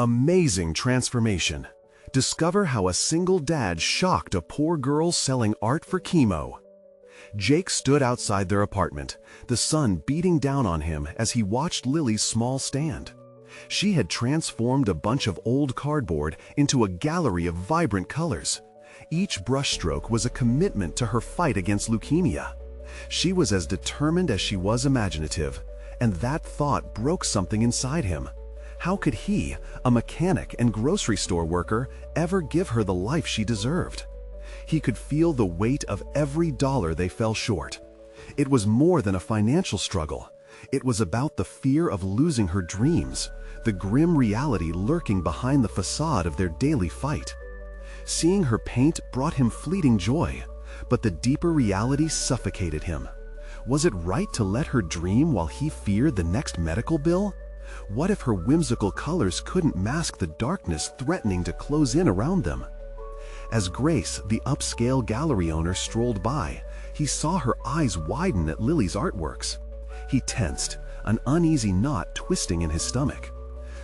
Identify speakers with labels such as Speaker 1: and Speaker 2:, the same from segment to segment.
Speaker 1: Amazing transformation. Discover how a single dad shocked a poor girl selling art for chemo. Jake stood outside their apartment, the sun beating down on him as he watched Lily's small stand. She had transformed a bunch of old cardboard into a gallery of vibrant colors. Each brushstroke was a commitment to her fight against leukemia. She was as determined as she was imaginative, and that thought broke something inside him. How could he, a mechanic and grocery store worker, ever give her the life she deserved? He could feel the weight of every dollar they fell short. It was more than a financial struggle. It was about the fear of losing her dreams, the grim reality lurking behind the facade of their daily fight. Seeing her paint brought him fleeting joy, but the deeper reality suffocated him. Was it right to let her dream while he feared the next medical bill? What if her whimsical colors couldn't mask the darkness threatening to close in around them? As Grace, the upscale gallery owner, strolled by, he saw her eyes widen at Lily's artworks. He tensed, an uneasy knot twisting in his stomach.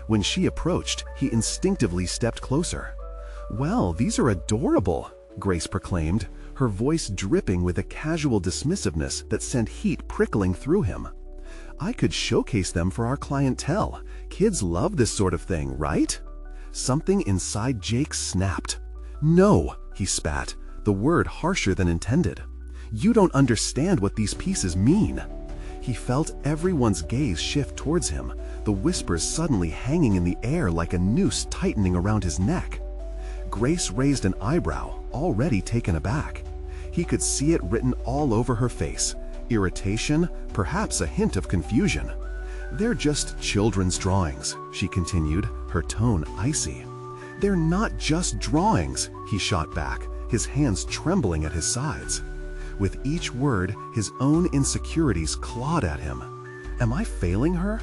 Speaker 1: When she approached, he instinctively stepped closer. "Well, these are adorable," Grace proclaimed, her voice dripping with a casual dismissiveness that sent heat prickling through him. "I could showcase them for our clientele. Kids love this sort of thing, right?" Something inside Jake snapped. "No," he spat, the word harsher than intended. "You don't understand what these pieces mean." He felt everyone's gaze shift towards him, the whispers suddenly hanging in the air like a noose tightening around his neck. Grace raised an eyebrow, already taken aback. He could see it written all over her face, irritation, perhaps a hint of confusion. "They're just children's drawings," she continued, her tone icy. "They're not just drawings," he shot back, his hands trembling at his sides. With each word, his own insecurities clawed at him. Am I failing her?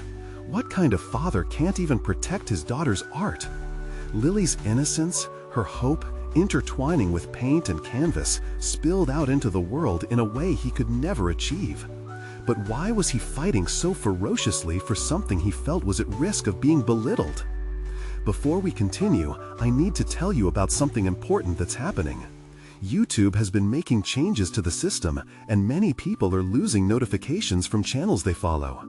Speaker 1: What kind of father can't even protect his daughter's art? Lily's innocence, her hope, intertwining with paint and canvas, spilled out into the world in a way he could never achieve. But why was he fighting so ferociously for something he felt was at risk of being belittled? Before we continue, I need to tell you about something important that's happening. YouTube has been making changes to the system, and many people are losing notifications from channels they follow.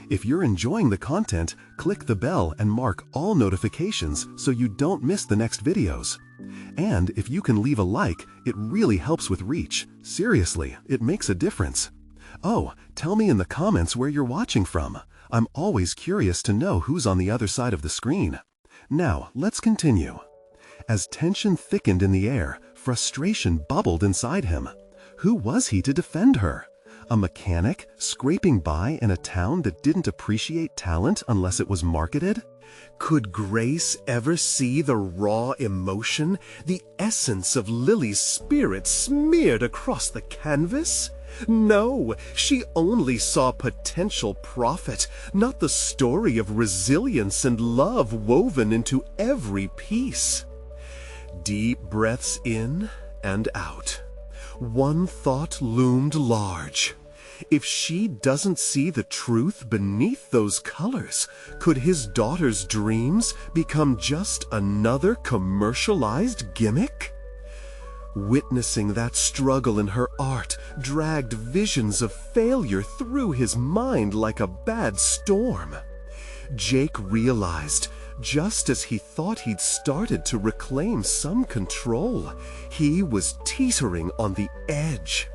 Speaker 1: If you're enjoying the content, click the bell and mark all notifications so you don't miss the next videos. And if you can leave a like, it really helps with reach. Seriously, it makes a difference. Oh, tell me in the comments where you're watching from. I'm always curious to know who's on the other side of the screen. Now, let's continue. As tension thickened in the air, frustration bubbled inside him. Who was he to defend her? A mechanic scraping by in a town that didn't appreciate talent unless it was marketed? Could Grace ever see the raw emotion, the essence of Lily's spirit smeared across the canvas? No, she only saw potential profit, not the story of resilience and love woven into every piece. Deep breaths in and out. One thought loomed large. If she doesn't see the truth beneath those colors, could his daughter's dreams become just another commercialized gimmick? Witnessing that struggle in her art dragged visions of failure through his mind like a bad storm. Jake realized, just as he thought he'd started to reclaim some control, he was teetering on the edge.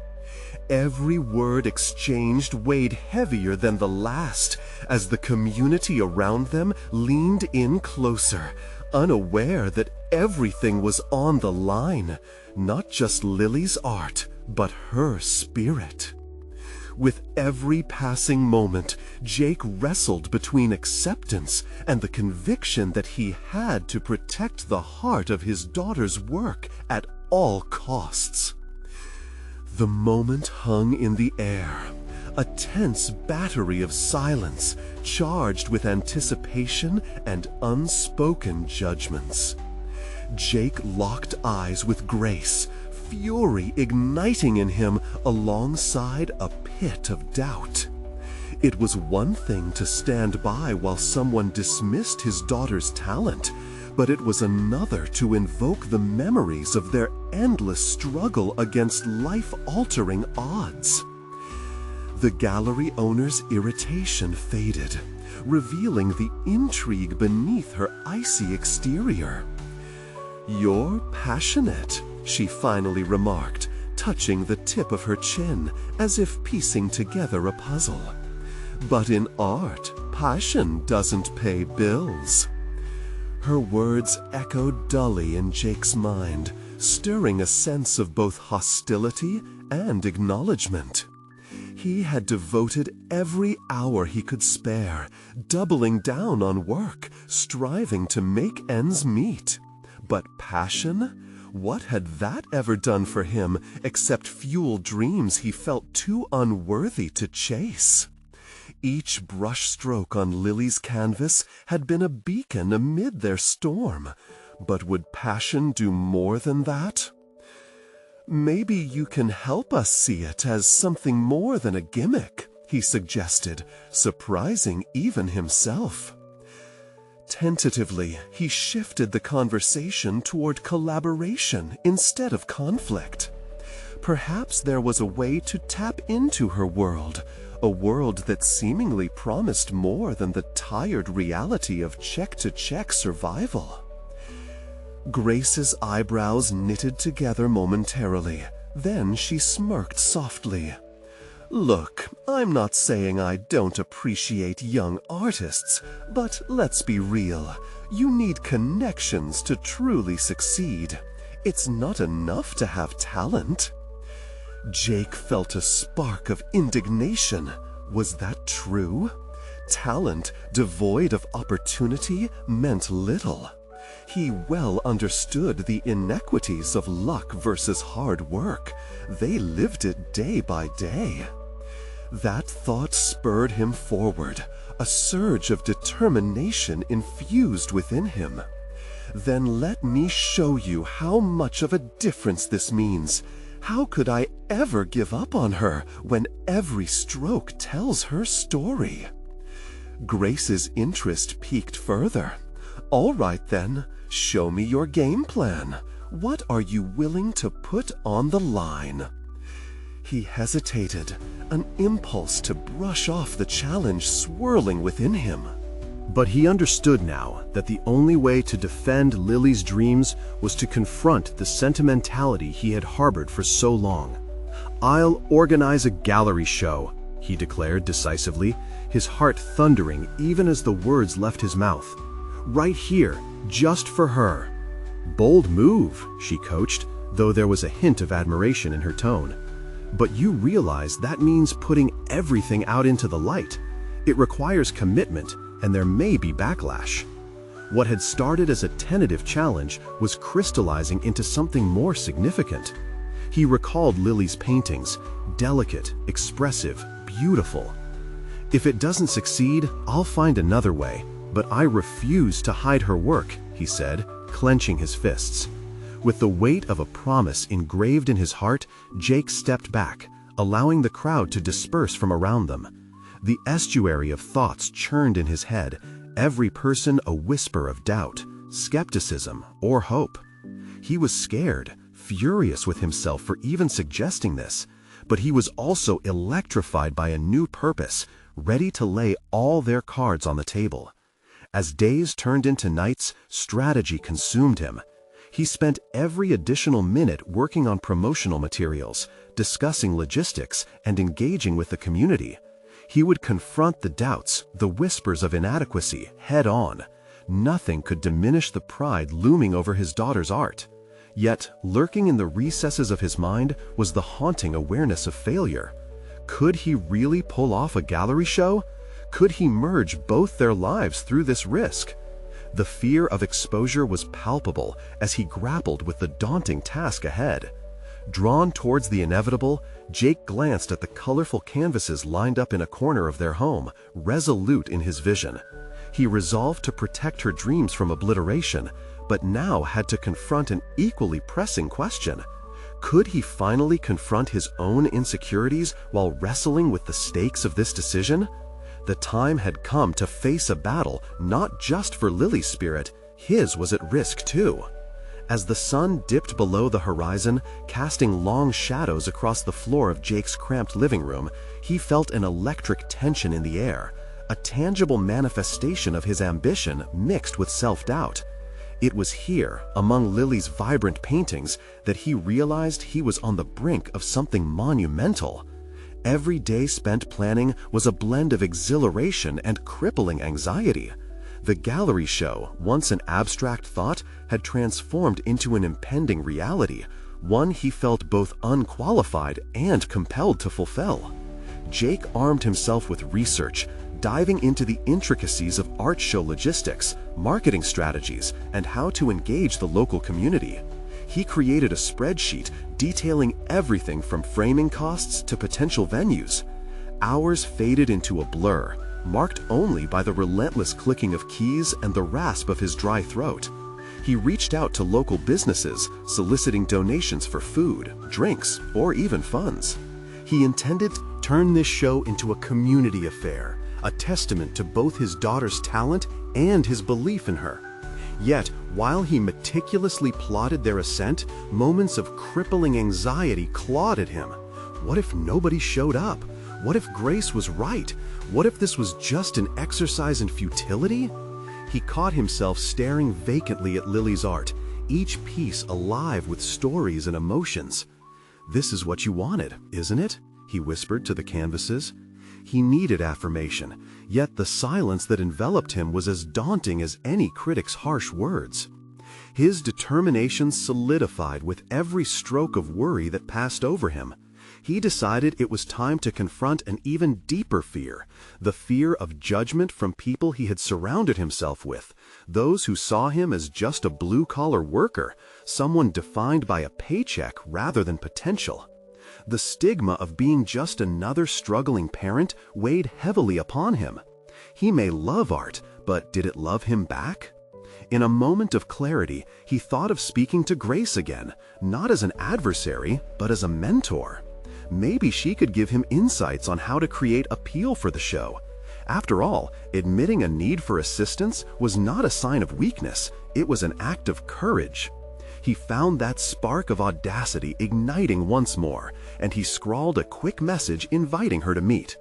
Speaker 1: Every word exchanged weighed heavier than the last as the community around them leaned in closer, unaware that everything was on the line, not just Lily's art, but her spirit. With every passing moment, Jake wrestled between acceptance and the conviction that he had to protect the heart of his daughter's work at all costs. The moment hung in the air, a tense battery of silence charged with anticipation and unspoken judgments. Jake locked eyes with Grace, fury igniting in him alongside a pit of doubt. It was one thing to stand by while someone dismissed his daughter's talent, but it was another to invoke the memories of their endless struggle against life-altering odds. The gallery owner's irritation faded, revealing the intrigue beneath her icy exterior. "You're passionate," she finally remarked, touching the tip of her chin as if piecing together a puzzle. "But in art, passion doesn't pay bills." Her words echoed dully in Jake's mind, stirring a sense of both hostility and acknowledgement. He had devoted every hour he could spare, doubling down on work, striving to make ends meet. But passion? What had that ever done for him except fuel dreams he felt too unworthy to chase? Each brushstroke on Lily's canvas had been a beacon amid their storm. But would passion do more than that? "Maybe you can help us see it as something more than a gimmick," he suggested, surprising even himself. Tentatively, he shifted the conversation toward collaboration instead of conflict. Perhaps there was a way to tap into her world, a world that seemingly promised more than the tired reality of check-to-check survival. Grace's eyebrows knitted together momentarily. Then she smirked softly. "Look, I'm not saying I don't appreciate young artists, but let's be real. You need connections to truly succeed. It's not enough to have talent." Jake felt a spark of indignation. Was that true? Talent devoid of opportunity meant little. He well understood the inequities of luck versus hard work. They lived it day by day. That thought spurred him forward, a surge of determination infused within him. "Then let me show you how much of a difference this means. How could I ever give up on her when every stroke tells her story?" Grace's interest piqued further. "All right then, show me your game plan. What are you willing to put on the line?" He hesitated, an impulse to brush off the challenge swirling within him. But he understood now that the only way to defend Lily's dreams was to confront the sentimentality he had harbored for so long. "I'll organize a gallery show," he declared decisively, his heart thundering even as the words left his mouth. "Right here, just for her." "Bold move," she coached, though there was a hint of admiration in her tone. "But you realize that means putting everything out into the light. It requires commitment, and there may be backlash." What had started as a tentative challenge was crystallizing into something more significant. He recalled Lily's paintings, delicate, expressive, beautiful. "If it doesn't succeed, I'll find another way, but I refuse to hide her work," he said, clenching his fists. With the weight of a promise engraved in his heart, Jake stepped back, allowing the crowd to disperse from around them. The estuary of thoughts churned in his head, every person a whisper of doubt, skepticism, or hope. He was scared, furious with himself for even suggesting this, but he was also electrified by a new purpose, ready to lay all their cards on the table. As days turned into nights, strategy consumed him. He spent every additional minute working on promotional materials, discussing logistics, and engaging with the community. He would confront the doubts, the whispers of inadequacy, head on. Nothing could diminish the pride looming over his daughter's art. Yet, lurking in the recesses of his mind was the haunting awareness of failure. Could he really pull off a gallery show? Could he merge both their lives through this risk? The fear of exposure was palpable as he grappled with the daunting task ahead. Drawn towards the inevitable, Jake glanced at the colorful canvases lined up in a corner of their home, resolute in his vision. He resolved to protect her dreams from obliteration, but now had to confront an equally pressing question. Could he finally confront his own insecurities while wrestling with the stakes of this decision? The time had come to face a battle not just for Lily's spirit, his was at risk too. As the sun dipped below the horizon, casting long shadows across the floor of Jake's cramped living room, he felt an electric tension in the air, a tangible manifestation of his ambition mixed with self-doubt. It was here, among Lily's vibrant paintings, that he realized he was on the brink of something monumental. Every day spent planning was a blend of exhilaration and crippling anxiety. The gallery show, once an abstract thought, had transformed into an impending reality, one he felt both unqualified and compelled to fulfill. Jake armed himself with research, diving into the intricacies of art show logistics, marketing strategies, and how to engage the local community. He created a spreadsheet detailing everything from framing costs to potential venues. Hours faded into a blur, marked only by the relentless clicking of keys and the rasp of his dry throat. He reached out to local businesses, soliciting donations for food, drinks, or even funds. He intended to turn this show into a community affair, a testament to both his daughter's talent and his belief in her. Yet, while he meticulously plotted their ascent, moments of crippling anxiety clawed at him. What if nobody showed up? What if Grace was right? What if this was just an exercise in futility? He caught himself staring vacantly at Lily's art, each piece alive with stories and emotions. "This is what you wanted, isn't it?" he whispered to the canvases. He needed affirmation, yet the silence that enveloped him was as daunting as any critic's harsh words. His determination solidified with every stroke of worry that passed over him. He decided it was time to confront an even deeper fear, the fear of judgment from people he had surrounded himself with, those who saw him as just a blue-collar worker, someone defined by a paycheck rather than potential. The stigma of being just another struggling parent weighed heavily upon him. He may love art, but did it love him back? In a moment of clarity, he thought of speaking to Grace again, not as an adversary, but as a mentor. Maybe she could give him insights on how to create appeal for the show. After all, admitting a need for assistance was not a sign of weakness, it was an act of courage. He found that spark of audacity igniting once more, and he scrawled a quick message inviting her to meet.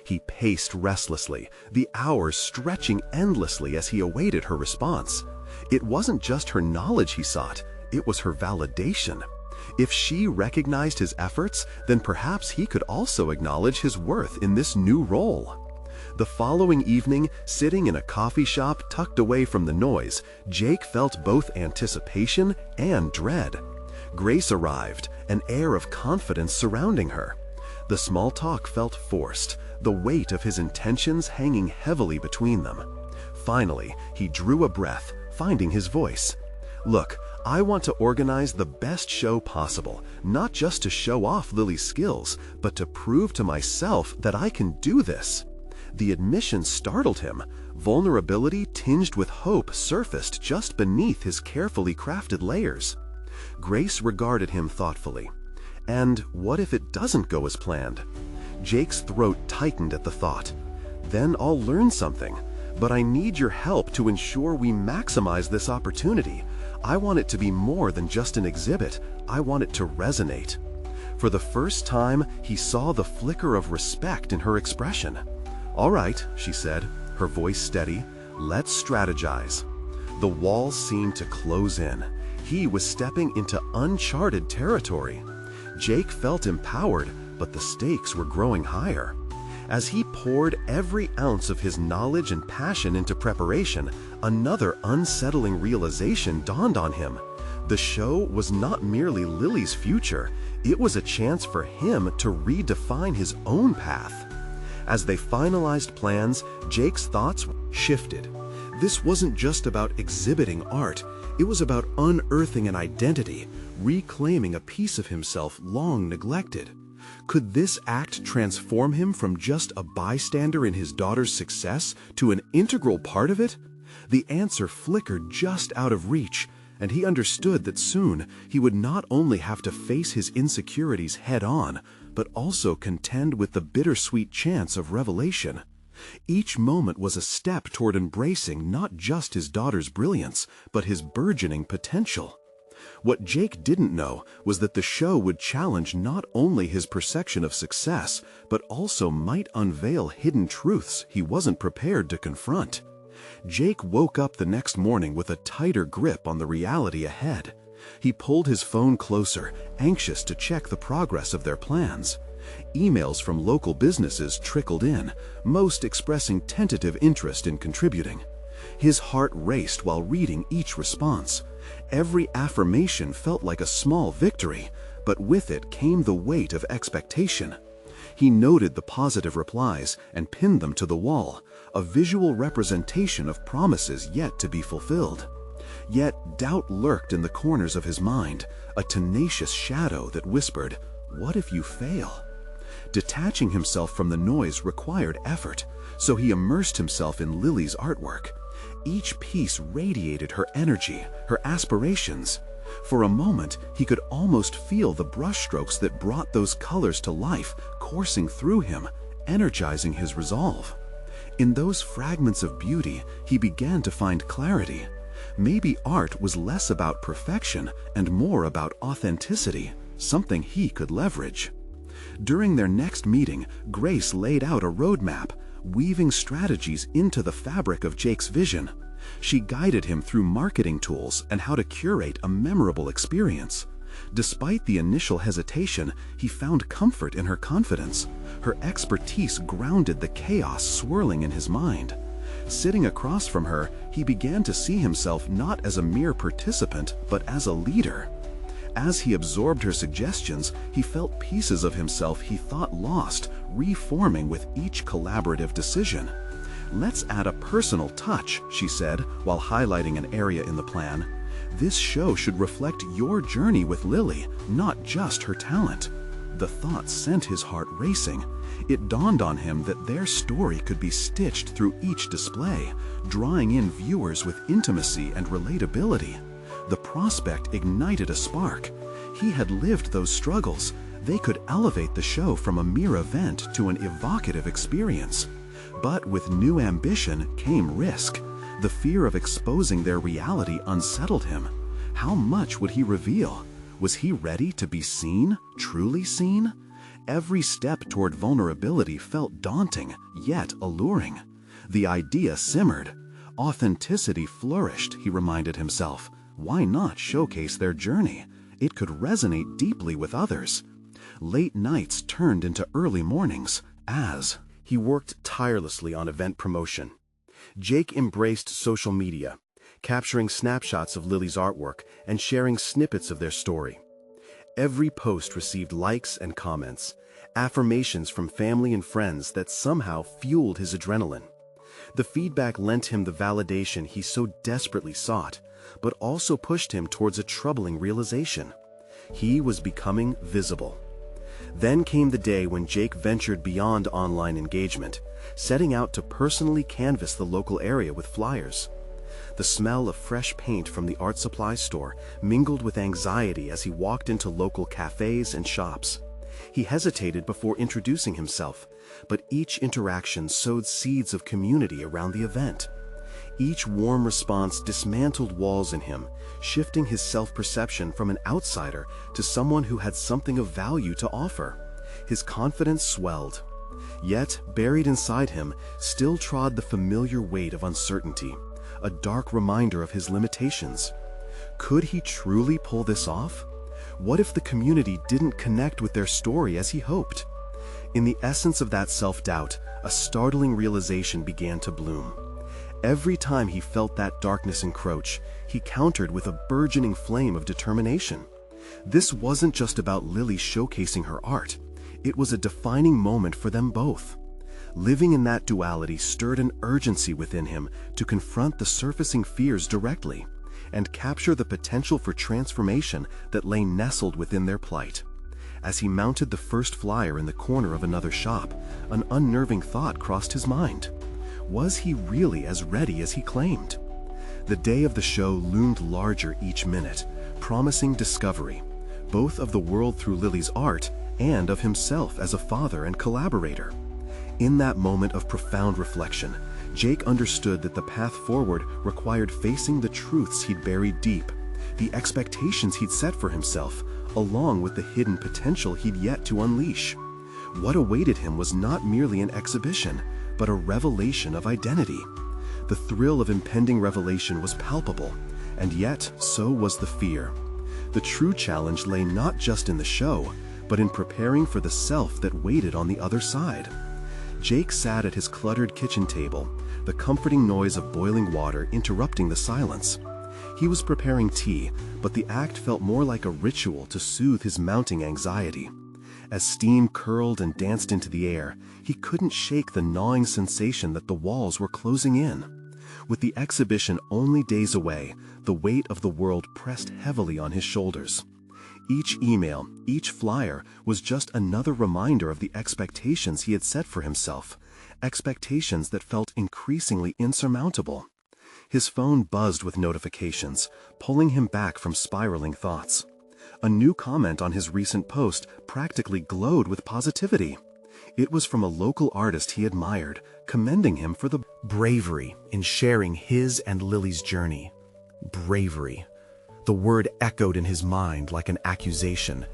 Speaker 1: He paced restlessly, the hours stretching endlessly as he awaited her response. It wasn't just her knowledge he sought, it was her validation. If she recognized his efforts, then perhaps he could also acknowledge his worth in this new role. The following evening, sitting in a coffee shop tucked away from the noise, Jake felt both anticipation and dread. Grace arrived, an air of confidence surrounding her. The small talk felt forced, the weight of his intentions hanging heavily between them. Finally, he drew a breath, finding his voice. "Look, I want to organize the best show possible, not just to show off Lily's skills, but to prove to myself that I can do this." The admission startled him. Vulnerability tinged with hope surfaced just beneath his carefully crafted layers. Grace regarded him thoughtfully. "And what if it doesn't go as planned?" Jake's throat tightened at the thought. "Then I'll learn something. But I need your help to ensure we maximize this opportunity. I want it to be more than just an exhibit. I want it to resonate." For the first time, he saw the flicker of respect in her expression. "All right," she said, her voice steady, "let's strategize." The walls seemed to close in. He was stepping into uncharted territory. Jake felt empowered, but the stakes were growing higher. As he poured every ounce of his knowledge and passion into preparation, another unsettling realization dawned on him. The show was not merely Lily's future, it was a chance for him to redefine his own path. As they finalized plans, Jake's thoughts shifted. This wasn't just about exhibiting art, it was about unearthing an identity, reclaiming a piece of himself long neglected. Could this act transform him from just a bystander in his daughter's success to an integral part of it? The answer flickered just out of reach, and he understood that soon he would not only have to face his insecurities head-on, but also contend with the bittersweet chance of revelation. Each moment was a step toward embracing not just his daughter's brilliance, but his burgeoning potential. What Jake didn't know was that the show would challenge not only his perception of success, but also might unveil hidden truths he wasn't prepared to confront. Jake woke up the next morning with a tighter grip on the reality ahead. He pulled his phone closer, anxious to check the progress of their plans. Emails from local businesses trickled in, most expressing tentative interest in contributing. His heart raced while reading each response. Every affirmation felt like a small victory, but with it came the weight of expectation. He noted the positive replies and pinned them to the wall, a visual representation of promises yet to be fulfilled. Yet doubt lurked in the corners of his mind, a tenacious shadow that whispered, "What if you fail?" Detaching himself from the noise required effort, so he immersed himself in Lily's artwork. Each piece radiated her energy, her aspirations. For a moment, he could almost feel the brushstrokes that brought those colors to life coursing through him, energizing his resolve. In those fragments of beauty, he began to find clarity. Maybe art was less about perfection and more about authenticity, something he could leverage. During their next meeting, Grace laid out a roadmap, weaving strategies into the fabric of Jake's vision. She guided him through marketing tools and how to curate a memorable experience. Despite the initial hesitation, he found comfort in her confidence. Her expertise grounded the chaos swirling in his mind. Sitting across from her, he began to see himself not as a mere participant, but as a leader. As he absorbed her suggestions, he felt pieces of himself he thought lost, reforming with each collaborative decision. "Let's add a personal touch," she said, while highlighting an area in the plan. "This show should reflect your journey with Lily, not just her talent." The thought sent his heart racing. It dawned on him that their story could be stitched through each display, drawing in viewers with intimacy and relatability. The prospect ignited a spark. He had lived those struggles. They could elevate the show from a mere event to an evocative experience. But with new ambition came risk. The fear of exposing their reality unsettled him. How much would he reveal? Was he ready to be seen, truly seen? Every step toward vulnerability felt daunting, yet alluring. The idea simmered. Authenticity flourished, he reminded himself. Why not showcase their journey? It could resonate deeply with others. Late nights turned into early mornings as he worked tirelessly on event promotion. Jake embraced social media, capturing snapshots of Lily's artwork and sharing snippets of their story. Every post received likes and comments, affirmations from family and friends that somehow fueled his adrenaline. The feedback lent him the validation he so desperately sought, but also pushed him towards a troubling realization. He was becoming visible. Then came the day when Jake ventured beyond online engagement, setting out to personally canvass the local area with flyers. The smell of fresh paint from the art supply store mingled with anxiety as he walked into local cafes and shops. He hesitated before introducing himself, but each interaction sowed seeds of community around the event. Each warm response dismantled walls in him, shifting his self-perception from an outsider to someone who had something of value to offer. His confidence swelled. Yet, buried inside him, still trod the familiar weight of uncertainty, a dark reminder of his limitations. Could he truly pull this off? What if the community didn't connect with their story as he hoped? In the essence of that self-doubt, a startling realization began to bloom. Every time he felt that darkness encroach, he countered with a burgeoning flame of determination. This wasn't just about Lily showcasing her art. It was a defining moment for them both. Living in that duality stirred an urgency within him to confront the surfacing fears directly and capture the potential for transformation that lay nestled within their plight. As he mounted the first flyer in the corner of another shop, an unnerving thought crossed his mind. Was he really as ready as he claimed? The day of the show loomed larger each minute, promising discovery, both of the world through Lily's art and of himself as a father and collaborator. In that moment of profound reflection, Jake understood that the path forward required facing the truths he'd buried deep, the expectations he'd set for himself, along with the hidden potential he'd yet to unleash. What awaited him was not merely an exhibition, but a revelation of identity. The thrill of impending revelation was palpable, and yet so was the fear. The true challenge lay not just in the show, but in preparing for the self that waited on the other side. Jake sat at his cluttered kitchen table, the comforting noise of boiling water interrupting the silence. He was preparing tea, but the act felt more like a ritual to soothe his mounting anxiety. As steam curled and danced into the air, he couldn't shake the gnawing sensation that the walls were closing in. With the exhibition only days away, the weight of the world pressed heavily on his shoulders. Each email, each flyer, was just another reminder of the expectations he had set for himself, expectations that felt increasingly insurmountable. His phone buzzed with notifications, pulling him back from spiraling thoughts. A new comment on his recent post practically glowed with positivity. It was from a local artist he admired, commending him for the bravery in sharing his and Lily's journey. Bravery. The word echoed in his mind like an accusation.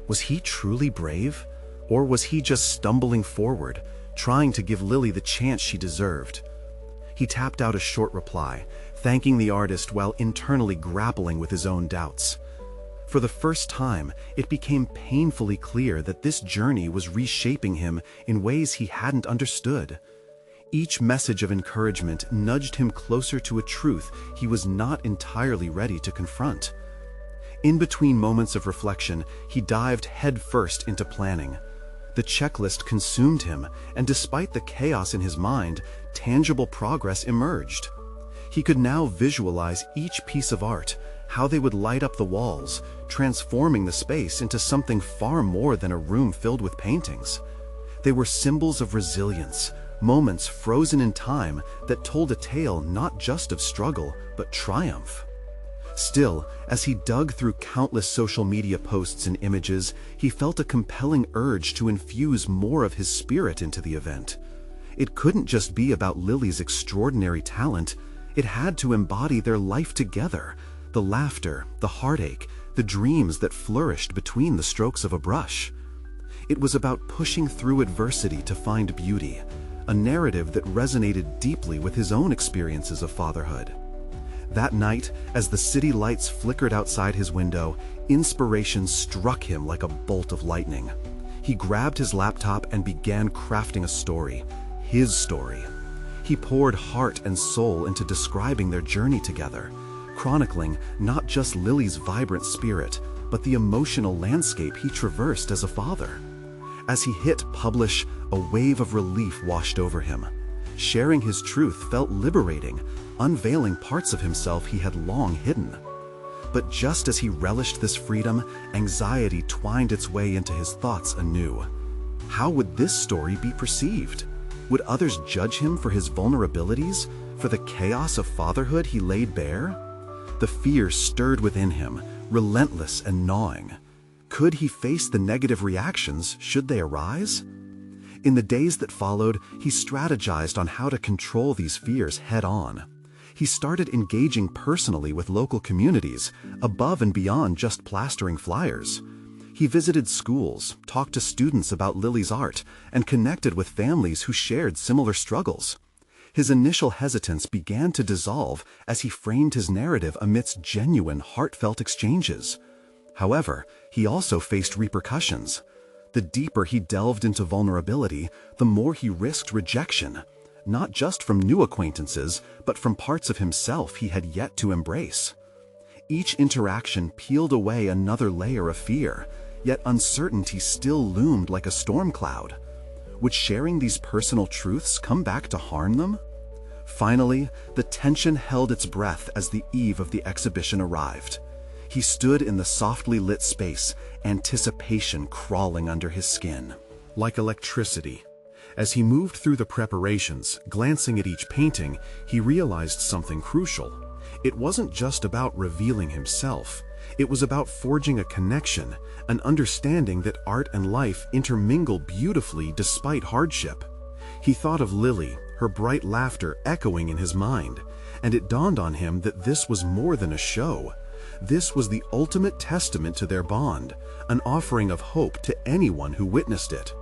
Speaker 1: Was he truly brave? Or was he just stumbling forward, trying to give Lily the chance she deserved? He tapped out a short reply, thanking the artist while internally grappling with his own doubts. For the first time, it became painfully clear that this journey was reshaping him in ways he hadn't understood. Each message of encouragement nudged him closer to a truth he was not entirely ready to confront. In between moments of reflection, he dived headfirst into planning. The checklist consumed him, and despite the chaos in his mind, tangible progress emerged. He could now visualize each piece of art, how they would light up the walls, transforming the space into something far more than a room filled with paintings. They were symbols of resilience, moments frozen in time that told a tale not just of struggle, but triumph. Still, as he dug through countless social media posts and images, he felt a compelling urge to infuse more of his spirit into the event. It couldn't just be about Lily's extraordinary talent, it had to embody their life together, the laughter, the heartache, the dreams that flourished between the strokes of a brush. It was about pushing through adversity to find beauty, a narrative that resonated deeply with his own experiences of fatherhood. That night, as the city lights flickered outside his window, inspiration struck him like a bolt of lightning. He grabbed his laptop and began crafting a story, his story. He poured heart and soul into describing their journey together, chronicling not just Lily's vibrant spirit, but the emotional landscape he traversed as a father. As he hit publish, a wave of relief washed over him. Sharing his truth felt liberating, unveiling parts of himself he had long hidden. But just as he relished this freedom, anxiety twined its way into his thoughts anew. How would this story be perceived? Would others judge him for his vulnerabilities, for the chaos of fatherhood he laid bare? The fear stirred within him, relentless and gnawing. Could he face the negative reactions should they arise? In the days that followed, he strategized on how to control these fears head-on. He started engaging personally with local communities, above and beyond just plastering flyers. He visited schools, talked to students about Lily's art, and connected with families who shared similar struggles. His initial hesitance began to dissolve as he framed his narrative amidst genuine, heartfelt exchanges. However, he also faced repercussions. The deeper he delved into vulnerability, the more he risked rejection, not just from new acquaintances, but from parts of himself he had yet to embrace. Each interaction peeled away another layer of fear, yet uncertainty still loomed like a storm cloud. Would sharing these personal truths come back to harm them? Finally, the tension held its breath as the eve of the exhibition arrived. He stood in the softly lit space, anticipation crawling under his skin. Like electricity. As he moved through the preparations, glancing at each painting, he realized something crucial. It wasn't just about revealing himself. It was about forging a connection, an understanding that art and life intermingle beautifully despite hardship. He thought of Lily, her bright laughter echoing in his mind, and it dawned on him that this was more than a show. This was the ultimate testament to their bond, an offering of hope to anyone who witnessed it.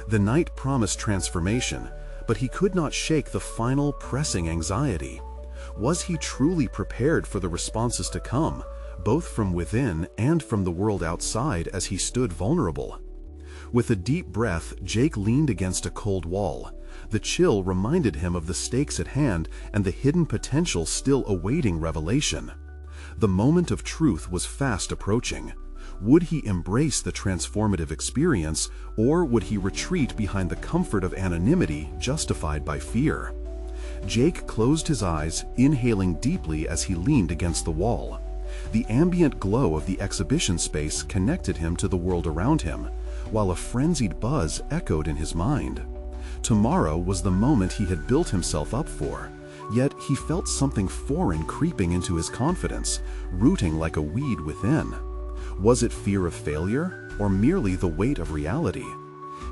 Speaker 1: The night promised transformation, but he could not shake the final pressing anxiety. Was he truly prepared for the responses to come, both from within and from the world outside as he stood vulnerable? With a deep breath, Jake leaned against a cold wall. The chill reminded him of the stakes at hand and the hidden potential still awaiting revelation. The moment of truth was fast approaching. Would he embrace the transformative experience, or would he retreat behind the comfort of anonymity justified by fear? Jake closed his eyes, inhaling deeply as he leaned against the wall. The ambient glow of the exhibition space connected him to the world around him, while a frenzied buzz echoed in his mind. Tomorrow was the moment he had built himself up for, yet he felt something foreign creeping into his confidence, rooting like a weed within. Was it fear of failure, or merely the weight of reality?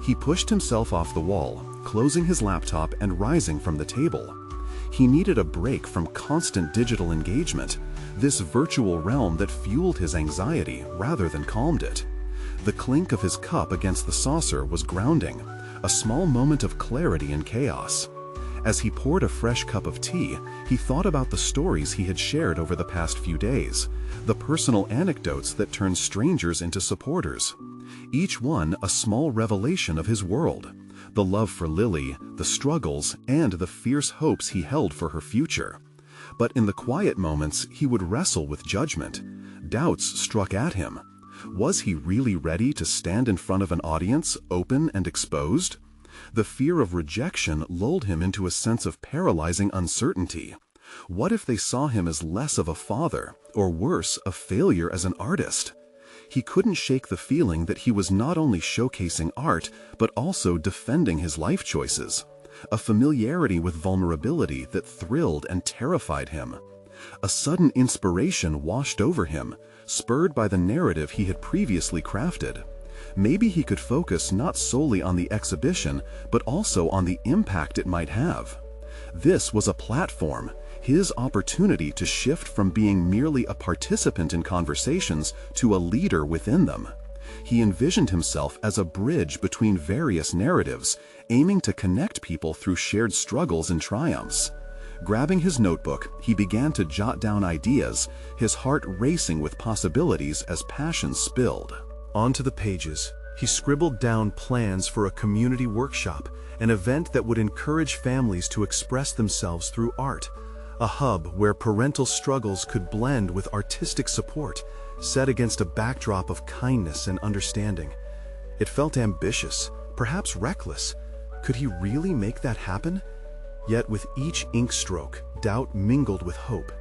Speaker 1: He pushed himself off the wall, closing his laptop and rising from the table. He needed a break from constant digital engagement, this virtual realm that fueled his anxiety rather than calmed it. The clink of his cup against the saucer was grounding, a small moment of clarity in chaos. As he poured a fresh cup of tea, he thought about the stories he had shared over the past few days, the personal anecdotes that turned strangers into supporters. Each one a small revelation of his world, the love for Lily, the struggles, and the fierce hopes he held for her future. But in the quiet moments, he would wrestle with judgment. Doubts struck at him. Was he really ready to stand in front of an audience, open and exposed? The fear of rejection lulled him into a sense of paralyzing uncertainty. What if they saw him as less of a father, or worse, a failure as an artist? He couldn't shake the feeling that he was not only showcasing art, but also defending his life choices. A familiarity with vulnerability that thrilled and terrified him. A sudden inspiration washed over him, spurred by the narrative he had previously crafted. Maybe he could focus not solely on the exhibition, but also on the impact it might have. This was a platform, his opportunity to shift from being merely a participant in conversations to a leader within them. He envisioned himself as a bridge between various narratives, aiming to connect people through shared struggles and triumphs. Grabbing his notebook, he began to jot down ideas, his heart racing with possibilities as passion spilled. Onto the pages, he scribbled down plans for a community workshop, an event that would encourage families to express themselves through art, a hub where parental struggles could blend with artistic support, set against a backdrop of kindness and understanding. It felt ambitious, perhaps reckless. Could he really make that happen? Yet with each ink stroke, doubt mingled with hope.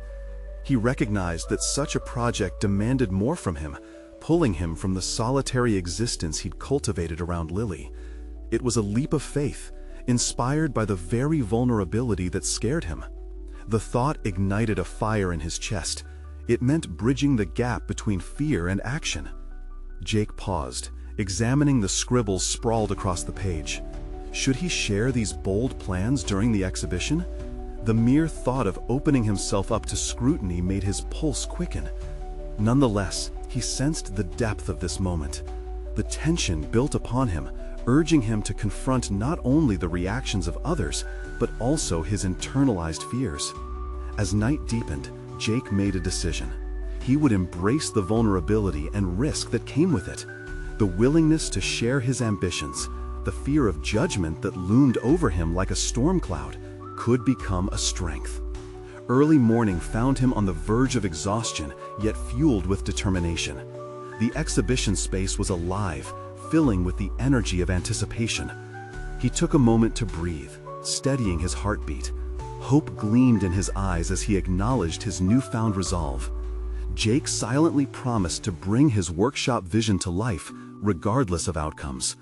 Speaker 1: He recognized that such a project demanded more from him, pulling him from the solitary existence he'd cultivated around Lily. It was a leap of faith, inspired by the very vulnerability that scared him. The thought ignited a fire in his chest. It meant bridging the gap between fear and action. Jake paused, examining the scribbles sprawled across the page. Should he share these bold plans during the exhibition? The mere thought of opening himself up to scrutiny made his pulse quicken. Nonetheless, he sensed the depth of this moment. The tension built upon him, urging him to confront not only the reactions of others, but also his internalized fears. As night deepened, Jake made a decision. He would embrace the vulnerability and risk that came with it. The willingness to share his ambitions, the fear of judgment that loomed over him like a storm cloud, could become a strength. Early morning found him on the verge of exhaustion, yet fueled with determination. The exhibition space was alive, filling with the energy of anticipation. He took a moment to breathe, steadying his heartbeat. Hope gleamed in his eyes as he acknowledged his newfound resolve. Jake silently promised to bring his workshop vision to life, regardless of outcomes.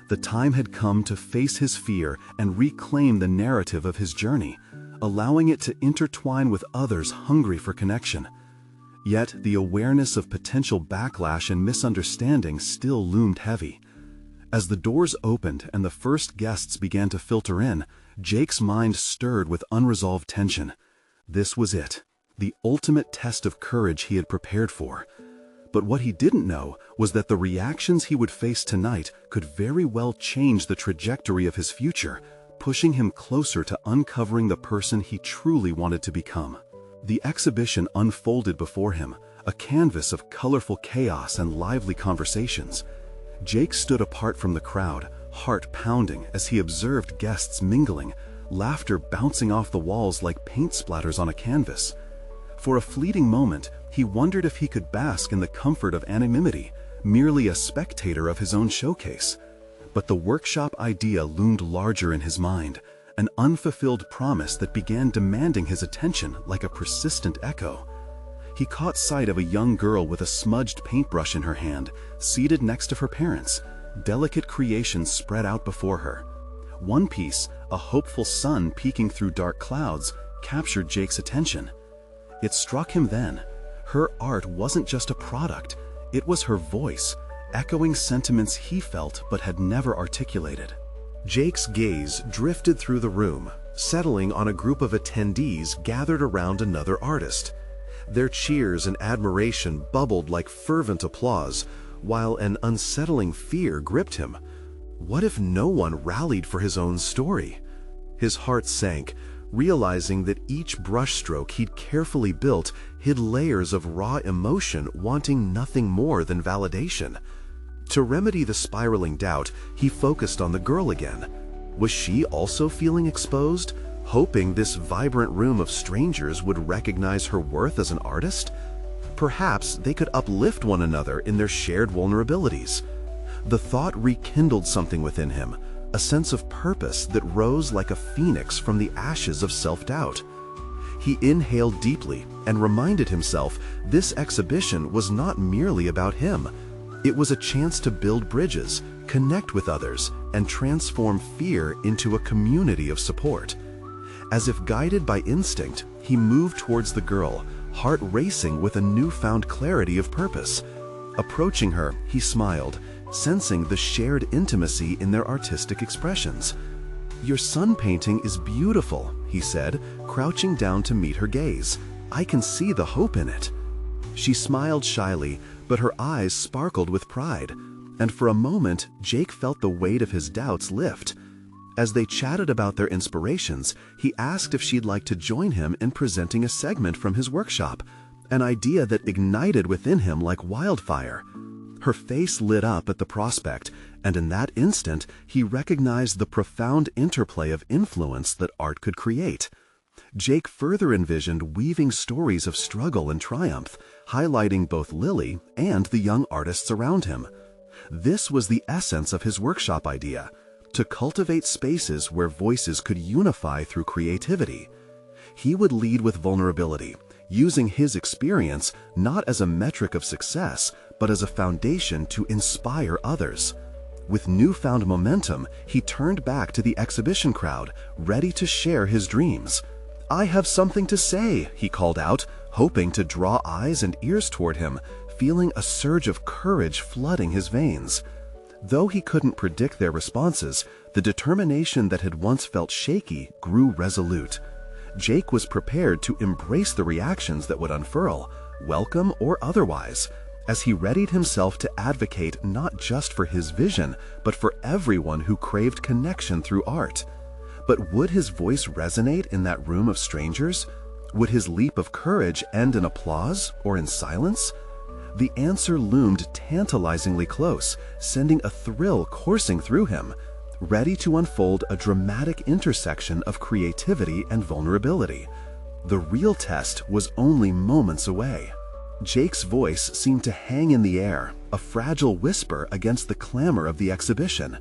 Speaker 1: The time had come to face his fear and reclaim the narrative of his journey, allowing it to intertwine with others hungry for connection. Yet the awareness of potential backlash and misunderstanding still loomed heavy. As the doors opened and the first guests began to filter in, Jake's mind stirred with unresolved tension. This was it, the ultimate test of courage he had prepared for. But what he didn't know was that the reactions he would face tonight could very well change the trajectory of his future, pushing him closer to uncovering the person he truly wanted to become. The exhibition unfolded before him, a canvas of colorful chaos and lively conversations. Jake stood apart from the crowd, heart pounding as he observed guests mingling, laughter bouncing off the walls like paint splatters on a canvas. For a fleeting moment, he wondered if he could bask in the comfort of anonymity, merely a spectator of his own showcase. But the workshop idea loomed larger in his mind, an unfulfilled promise that began demanding his attention like a persistent echo. He caught sight of a young girl with a smudged paintbrush in her hand, seated next to her parents, delicate creations spread out before her. One piece, a hopeful sun peeking through dark clouds, captured Jake's attention. It struck him then. Her art wasn't just a product, it was her voice, echoing sentiments he felt but had never articulated. Jake's gaze drifted through the room, settling on a group of attendees gathered around another artist. Their cheers and admiration bubbled like fervent applause, while an unsettling fear gripped him. What if no one rallied for his own story? His heart sank, realizing that each brushstroke he'd carefully built hid layers of raw emotion wanting nothing more than validation. To remedy the spiraling doubt, he focused on the girl again. Was she also feeling exposed, hoping this vibrant room of strangers would recognize her worth as an artist? Perhaps they could uplift one another in their shared vulnerabilities. The thought rekindled something within him, a sense of purpose that rose like a phoenix from the ashes of self-doubt. He inhaled deeply and reminded himself this exhibition was not merely about him. It was a chance to build bridges, connect with others, and transform fear into a community of support. As if guided by instinct, he moved towards the girl, heart racing with a newfound clarity of purpose. Approaching her, he smiled, sensing the shared intimacy in their artistic expressions. "Your sun painting is beautiful," he said, crouching down to meet her gaze. "I can see the hope in it." She smiled shyly, but her eyes sparkled with pride, and for a moment Jake felt the weight of his doubts lift. As they chatted about their inspirations, he asked if she'd like to join him in presenting a segment from his workshop, an idea that ignited within him like wildfire. Her face lit up at the prospect, and in that instant he recognized the profound interplay of influence that art could create. Jake further envisioned weaving stories of struggle and triumph, highlighting both Lily and the young artists around him. This was the essence of his workshop idea: to cultivate spaces where voices could unify through creativity. He would lead with vulnerability, using his experience not as a metric of success, but as a foundation to inspire others. With newfound momentum, he turned back to the exhibition crowd, ready to share his dreams. "I have something to say," he called out, hoping to draw eyes and ears toward him, feeling a surge of courage flooding his veins. Though he couldn't predict their responses, the determination that had once felt shaky grew resolute. Jake was prepared to embrace the reactions that would unfurl, welcome or otherwise, as he readied himself to advocate not just for his vision, but for everyone who craved connection through art. But would his voice resonate in that room of strangers? Would his leap of courage end in applause or in silence? The answer loomed tantalizingly close, sending a thrill coursing through him, ready to unfold a dramatic intersection of creativity and vulnerability. The real test was only moments away. Jake's voice seemed to hang in the air, a fragile whisper against the clamor of the exhibition.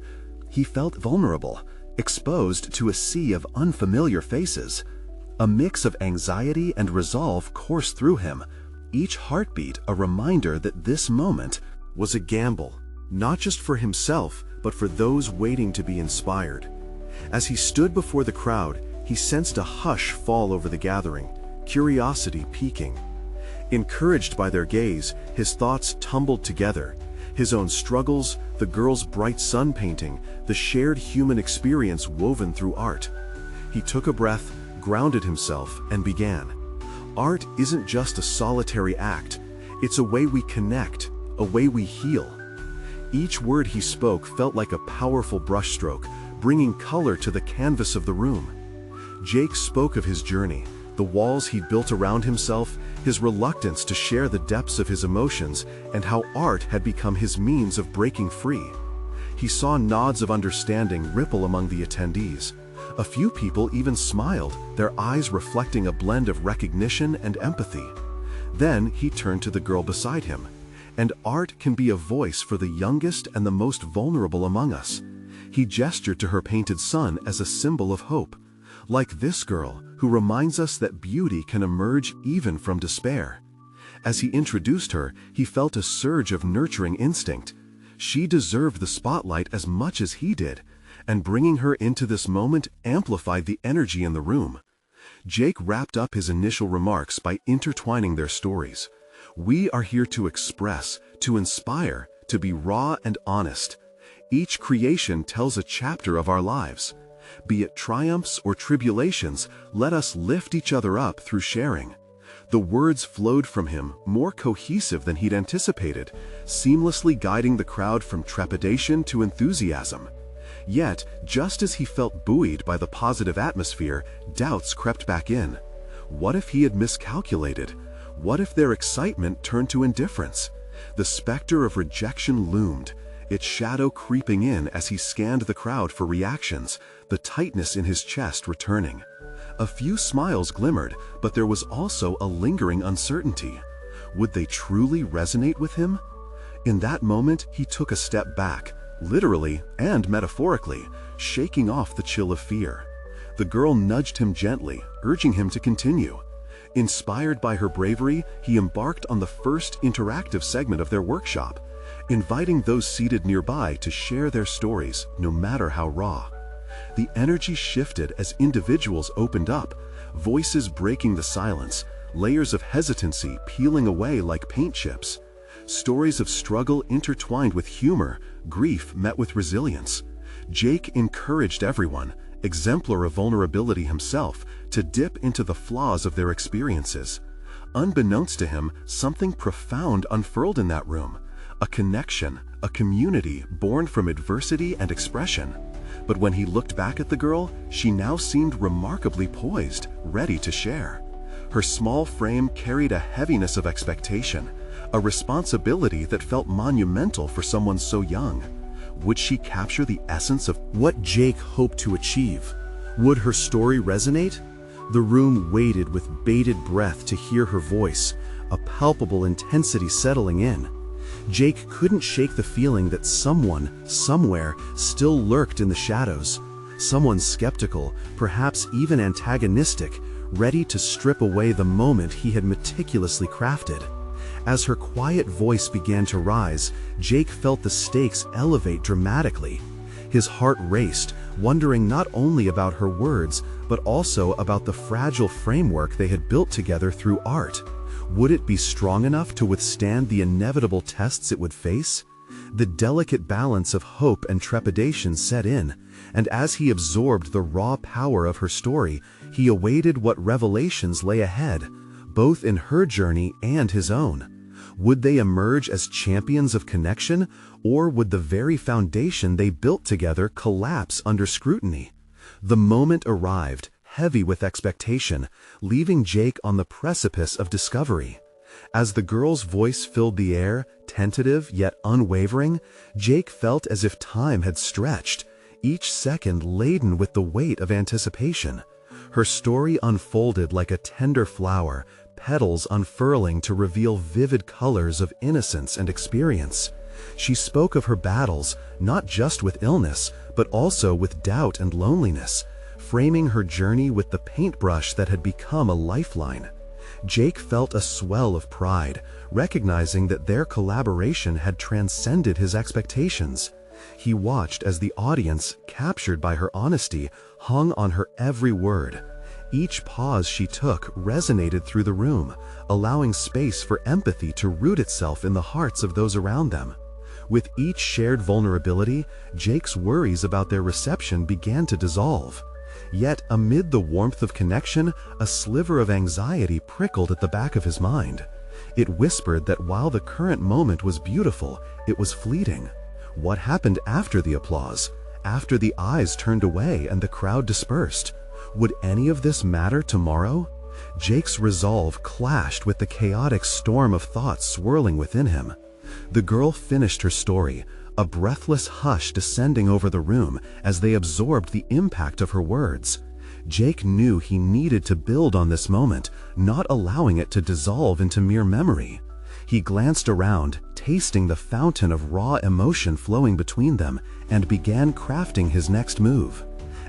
Speaker 1: He felt vulnerable, exposed to a sea of unfamiliar faces. A mix of anxiety and resolve coursed through him, each heartbeat a reminder that this moment was a gamble, not just for himself, but for those waiting to be inspired. As he stood before the crowd, he sensed a hush fall over the gathering, curiosity peaking. Encouraged by their gaze, his thoughts tumbled together. His own struggles, the girl's bright sun painting, the shared human experience woven through art. He took a breath, grounded himself, and began. Art isn't just a solitary act. It's a way we connect, a way we heal. Each word he spoke felt like a powerful brushstroke, bringing color to the canvas of the room. Jake spoke of his journey, the walls he'd built around himself, his reluctance to share the depths of his emotions, and how art had become his means of breaking free. He saw nods of understanding ripple among the attendees. A few people even smiled, their eyes reflecting a blend of recognition and empathy. Then he turned to the girl beside him. And art can be a voice for the youngest and the most vulnerable among us. He gestured to her painted sun as a symbol of hope. Like this girl, who reminds us that beauty can emerge even from despair. As he introduced her, he felt a surge of nurturing instinct. She deserved the spotlight as much as he did, and bringing her into this moment amplified the energy in the room. Jake wrapped up his initial remarks by intertwining their stories. We are here to express, to inspire, to be raw and honest. Each creation tells a chapter of our lives. Be it triumphs or tribulations, let us lift each other up through sharing. The words flowed from him, more cohesive than he'd anticipated, seamlessly guiding the crowd from trepidation to enthusiasm. Yet, just as he felt buoyed by the positive atmosphere, doubts crept back in. What if he had miscalculated? What if their excitement turned to indifference? The specter of rejection loomed, its shadow creeping in as he scanned the crowd for reactions, the tightness in his chest returning. A few smiles glimmered, but there was also a lingering uncertainty. Would they truly resonate with him? In that moment, he took a step back, literally and metaphorically, shaking off the chill of fear. The girl nudged him gently, urging him to continue. Inspired by her bravery, he embarked on the first interactive segment of their workshop, inviting those seated nearby to share their stories, no matter how raw. The energy shifted as individuals opened up, voices breaking the silence, layers of hesitancy peeling away like paint chips. Stories of struggle intertwined with humor, grief met with resilience. Jake encouraged everyone, exemplar of vulnerability himself, to dip into the flaws of their experiences. Unbeknownst to him, something profound unfurled in that room. A connection, a community born from adversity and expression. But when he looked back at the girl, she now seemed remarkably poised, ready to share. Her small frame carried a heaviness of expectation, a responsibility that felt monumental for someone so young. Would she capture the essence of what Jake hoped to achieve? Would her story resonate? The room waited with bated breath to hear her voice, a palpable intensity settling in. Jake couldn't shake the feeling that someone, somewhere, still lurked in the shadows. Someone skeptical, perhaps even antagonistic, ready to strip away the moment he had meticulously crafted. As her quiet voice began to rise, Jake felt the stakes elevate dramatically. His heart raced, wondering not only about her words, but also about the fragile framework they had built together through art. Would it be strong enough to withstand the inevitable tests it would face? The delicate balance of hope and trepidation set in, and as he absorbed the raw power of her story, he awaited what revelations lay ahead, both in her journey and his own. Would they emerge as champions of connection, or would the very foundation they built together collapse under scrutiny? The moment arrived, heavy with expectation, leaving Jake on the precipice of discovery. As the girl's voice filled the air, tentative yet unwavering, Jake felt as if time had stretched, each second laden with the weight of anticipation. Her story unfolded like a tender flower, petals unfurling to reveal vivid colors of innocence and experience. She spoke of her battles, not just with illness, but also with doubt and loneliness, framing her journey with the paintbrush that had become a lifeline. Jake felt a swell of pride, recognizing that their collaboration had transcended his expectations. He watched as the audience, captured by her honesty, hung on her every word. Each pause she took resonated through the room, allowing space for empathy to root itself in the hearts of those around them. With each shared vulnerability, Jake's worries about their reception began to dissolve. Yet, amid the warmth of connection, a sliver of anxiety prickled at the back of his mind. It whispered that while the current moment was beautiful, it was fleeting. What happened after the applause? After the eyes turned away and the crowd dispersed? Would any of this matter tomorrow? Jake's resolve clashed with the chaotic storm of thoughts swirling within him. The girl finished her story, a breathless hush descending over the room as they absorbed the impact of her words. Jake knew he needed to build on this moment, not allowing it to dissolve into mere memory. He glanced around, tasting the fountain of raw emotion flowing between them, and began crafting his next move.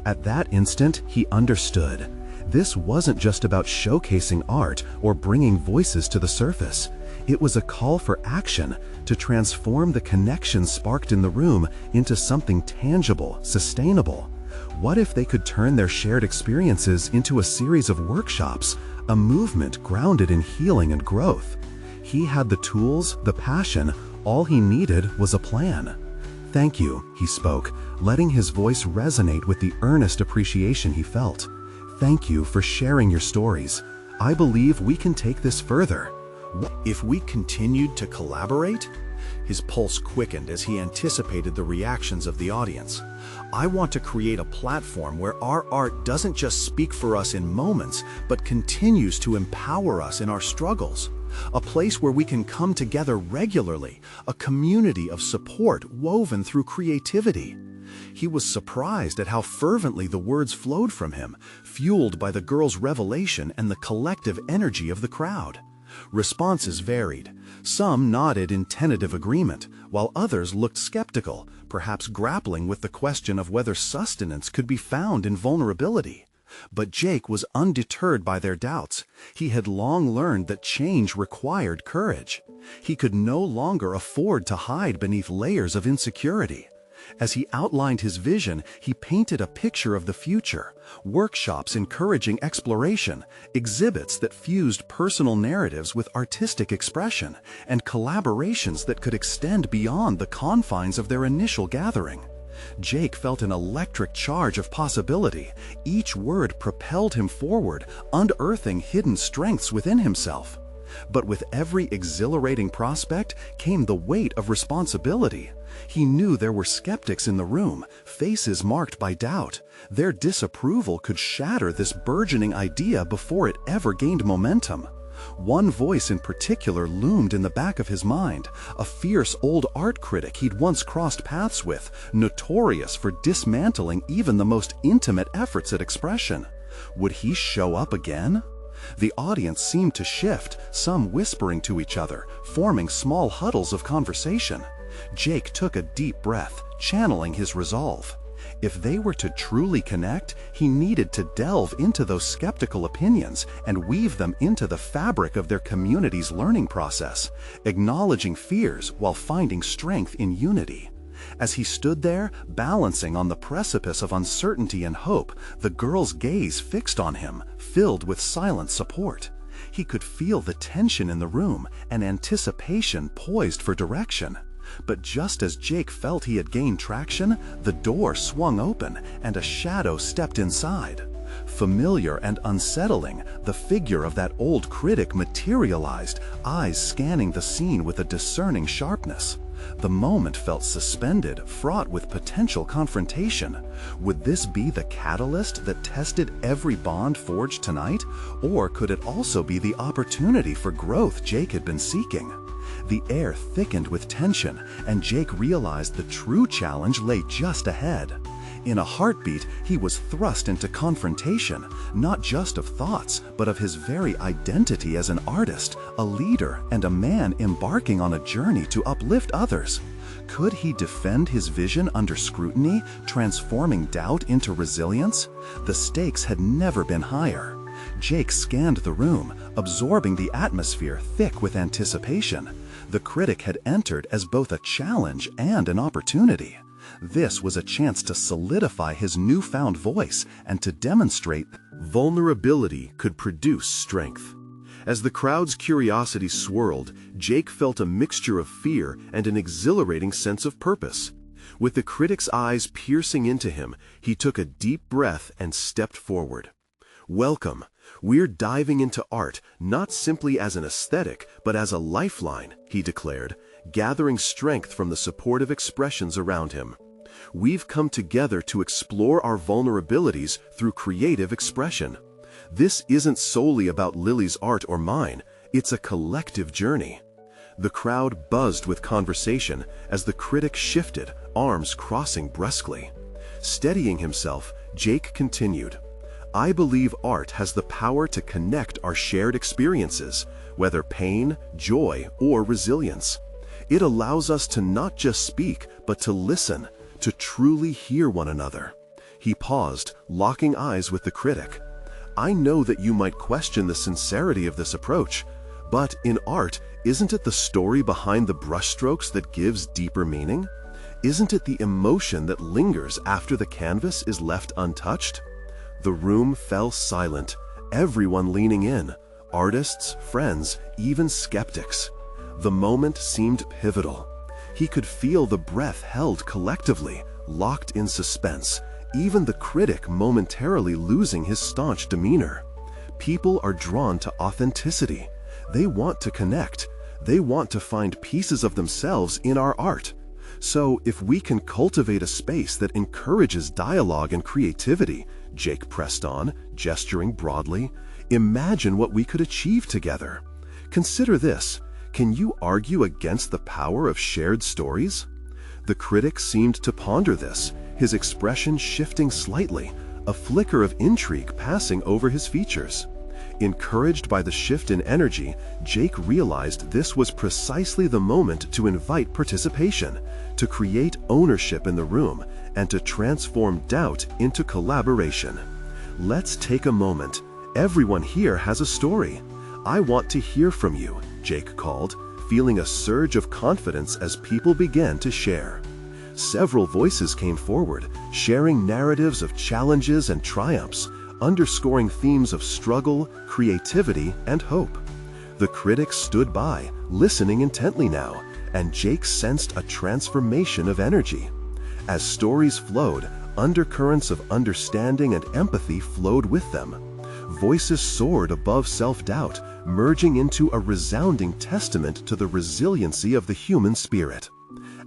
Speaker 1: At that instant, he understood. This wasn't just about showcasing art or bringing voices to the surface. It was a call for action, to transform the connection sparked in the room into something tangible, sustainable. What if they could turn their shared experiences into a series of workshops, a movement grounded in healing and growth? He had the tools, the passion, all he needed was a plan. "Thank you," he spoke, letting his voice resonate with the earnest appreciation he felt. "Thank you for sharing your stories. I believe we can take this further."
Speaker 2: If we continued to collaborate? His pulse quickened as he anticipated the reactions of the audience. "I want to create a platform where our art doesn't just speak for us in moments, but continues to empower us in our struggles. A place where we can come together regularly, a community of support woven through creativity." He was surprised at how fervently the words flowed from him, fueled by the girl's revelation and the collective energy of the crowd. Responses varied. Some nodded in tentative agreement, while others looked skeptical, perhaps grappling with the question of whether sustenance could be found in vulnerability. But Jake was undeterred by their doubts. He had long learned that change required courage. He could no longer afford to hide beneath layers of insecurity. As he outlined his vision, he painted a picture of the future: workshops encouraging exploration, exhibits that fused personal narratives with artistic expression, and collaborations that could extend beyond the confines of their initial gathering. Jake felt an electric charge of possibility. Each word propelled him forward, unearthing hidden strengths within himself. But with every exhilarating prospect came the weight of responsibility. He knew there were skeptics in the room, faces marked by doubt. Their disapproval could shatter this burgeoning idea before it ever gained momentum. One voice in particular loomed in the back of his mind, a fierce old art critic he'd once crossed paths with, notorious for dismantling even the most intimate efforts at expression. Would he show up again? The audience seemed to shift, some whispering to each other, forming small huddles of conversation. Jake took a deep breath, channeling his resolve. If they were to truly connect, he needed to delve into those skeptical opinions and weave them into the fabric of their community's learning process, acknowledging fears while finding strength in unity. As he stood there, balancing on the precipice of uncertainty and hope, the girl's gaze fixed on him, filled with silent support. He could feel the tension in the room and anticipation poised for direction. But just as Jake felt he had gained traction, the door swung open and a shadow stepped inside. Familiar and unsettling, the figure of that old critic materialized, eyes scanning the scene with a discerning sharpness. The moment felt suspended, fraught with potential confrontation. Would this be the catalyst that tested every bond forged tonight? Or could it also be the opportunity for growth Jake had been seeking? The air thickened with tension, and Jake realized the true challenge lay just ahead. In a heartbeat, he was thrust into confrontation, not just of thoughts, but of his very identity as an artist, a leader, and a man embarking on a journey to uplift others. Could he defend his vision under scrutiny, transforming doubt into resilience? The stakes had never been higher. Jake scanned the room, absorbing the atmosphere thick with anticipation. The critic had entered as both a challenge and an opportunity. This was a chance to solidify his newfound voice and to demonstrate vulnerability could produce strength. As the crowd's curiosity swirled, Jake felt a mixture of fear and an exhilarating sense of purpose. With the critic's eyes piercing into him, he took a deep breath and stepped forward. "Welcome. We're diving into art, not simply as an aesthetic, but as a lifeline," he declared, gathering strength from the supportive expressions around him. "We've come together to explore our vulnerabilities through creative expression. This isn't solely about Lily's art or mine, it's a collective journey." The crowd buzzed with conversation as the critic shifted, arms crossing brusquely. Steadying himself, Jake continued, "I believe art has the power to connect our shared experiences, whether pain, joy, or resilience. It allows us to not just speak, but to listen, to truly hear one another." He paused, locking eyes with the critic. "I know that you might question the sincerity of this approach, but in art, isn't it the story behind the brushstrokes that gives deeper meaning? Isn't it the emotion that lingers after the canvas is left untouched?" The room fell silent, everyone leaning in, artists, friends, even skeptics. The moment seemed pivotal. He could feel the breath held collectively, locked in suspense, even the critic momentarily losing his staunch demeanor. People are drawn to authenticity. They want to connect. They want to find pieces of themselves in our art. So if we can cultivate a space that encourages dialogue and creativity, Jake pressed on, gesturing broadly, imagine what we could achieve together. Consider this. Can you argue against the power of shared stories? The critic seemed to ponder this, his expression shifting slightly, a flicker of intrigue passing over his features. Encouraged by the shift in energy, Jake realized this was precisely the moment to invite participation, to create ownership in the room, and to transform doubt into collaboration. "Let's take a moment. Everyone here has a story. I want to hear from you," Jake called, feeling a surge of confidence as people began to share. Several voices came forward, sharing narratives of challenges and triumphs, underscoring themes of struggle, creativity, and hope. The critics stood by, listening intently now, and Jake sensed a transformation of energy. As stories flowed, undercurrents of understanding and empathy flowed with them. Voices soared above self-doubt, merging into a resounding testament to the resiliency of the human spirit.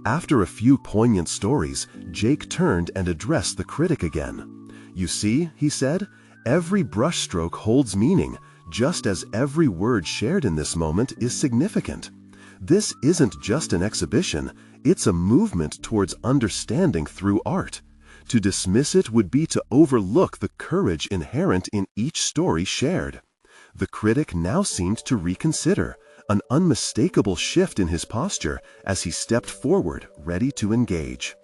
Speaker 2: After a few poignant stories, Jake turned and addressed the critic again. "You see," he said, "every brushstroke holds meaning, just as every word shared in this moment is significant. This isn't just an exhibition, it's a movement towards understanding through art. To dismiss it would be to overlook the courage inherent in each story shared." The critic now seemed to reconsider, an unmistakable shift in his posture as he stepped forward, ready to engage.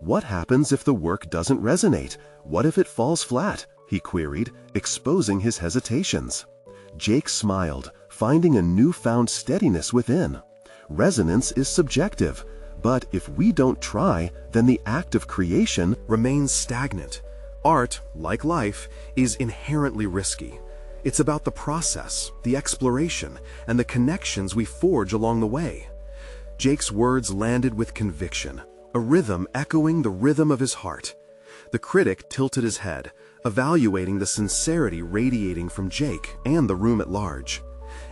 Speaker 2: "What happens if the work doesn't resonate? What if it falls flat?" he queried, exposing his hesitations. Jake smiled, finding a newfound steadiness within. Resonance is subjective, but if we don't try, then the act of creation remains stagnant. Art, like life, is inherently risky. It's about the process, the exploration, and the connections we forge along the way. Jake's words landed with conviction, a rhythm echoing the rhythm of his heart. The critic tilted his head, evaluating the sincerity radiating from Jake and the room at large.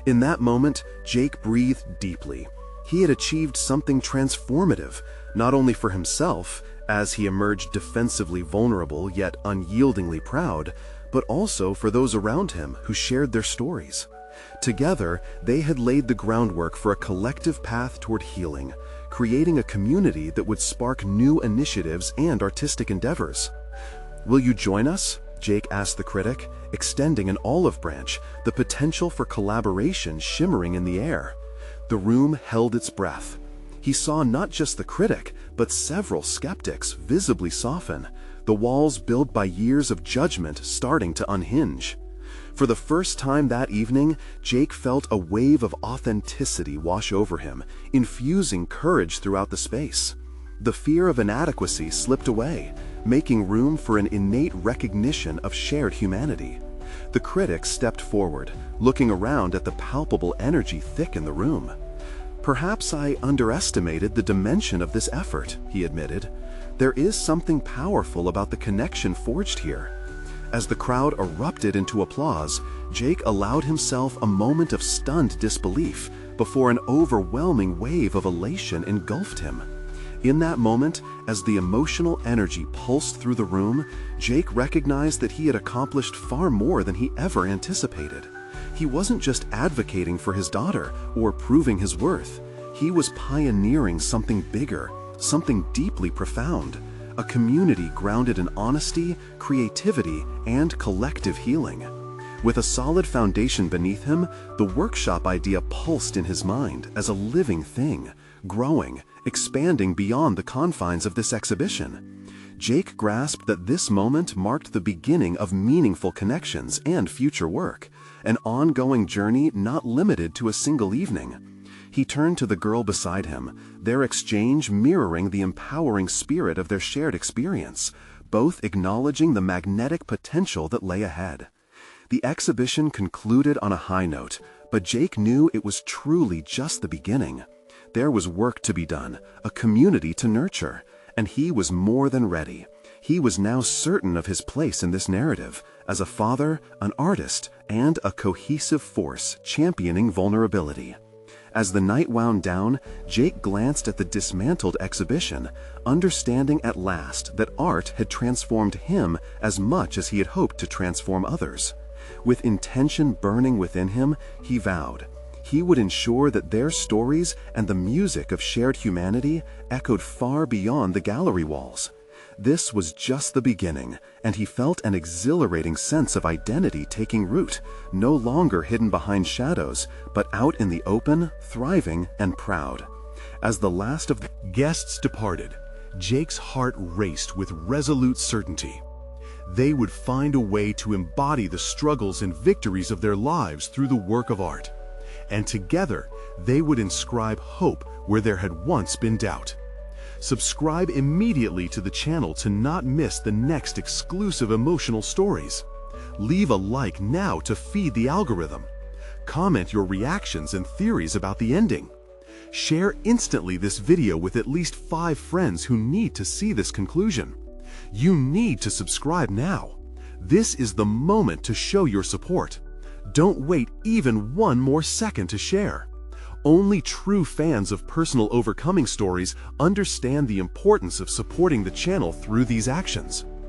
Speaker 2: In that moment, Jake breathed deeply. He had achieved something transformative, not only for himself, as he emerged defensively vulnerable yet unyieldingly proud, but also for those around him who shared their stories. Together, they had laid the groundwork for a collective path toward healing, creating a community that would spark new initiatives and artistic endeavors. "Will you join us?" Jake asked the critic, extending an olive branch, the potential for collaboration shimmering in the air. The room held its breath. He saw not just the critic, but several skeptics visibly soften, the walls built by years of judgment starting to unhinge. For the first time that evening, Jake felt a wave of authenticity wash over him, infusing courage throughout the space. The fear of inadequacy slipped away, making room for an innate recognition of shared humanity. The critic stepped forward, looking around at the palpable energy thick in the room. "Perhaps I underestimated the dimension of this effort," he admitted. "There is something powerful about the connection forged here." As the crowd erupted into applause, Jake allowed himself a moment of stunned disbelief before an overwhelming wave of elation engulfed him. In that moment, as the emotional energy pulsed through the room, Jake recognized that he had accomplished far more than he ever anticipated. He wasn't just advocating for his daughter or proving his worth. He was pioneering something bigger, something deeply profound, a community grounded in honesty, creativity, and collective healing. With a solid foundation beneath him, the workshop idea pulsed in his mind as a living thing, growing, expanding beyond the confines of this exhibition. Jake grasped that this moment marked the beginning of meaningful connections and future work, an ongoing journey not limited to a single evening. He turned to the girl beside him, their exchange mirroring the empowering spirit of their shared experience, both acknowledging the magnetic potential that lay ahead. The exhibition concluded on a high note, but Jake knew it was truly just the beginning. There was work to be done, a community to nurture, and he was more than ready. He was now certain of his place in this narrative, as a father, an artist, and a cohesive force championing vulnerability. As the night wound down, Jake glanced at the dismantled exhibition, understanding at last that art had transformed him as much as he had hoped to transform others. With intention burning within him, he vowed he would ensure that their stories and the music of shared humanity echoed far beyond the gallery walls. This was just the beginning, and he felt an exhilarating sense of identity taking root, no longer hidden behind shadows, but out in the open, thriving, and proud. As the last of the guests departed, Jake's heart raced with resolute certainty. They would find a way to embody the struggles and victories of their lives through the work of art. And together, they would inscribe hope where there had once been doubt. Subscribe immediately to the channel to not miss the next exclusive emotional stories. Leave a like now to feed the algorithm. Comment your reactions and theories about the ending. Share instantly this video with at least 5 friends who need to see this conclusion. You need to subscribe now. This is the moment to show your support. Don't wait even one more second to share. Only true fans of personal overcoming stories understand the importance of supporting the channel through these actions.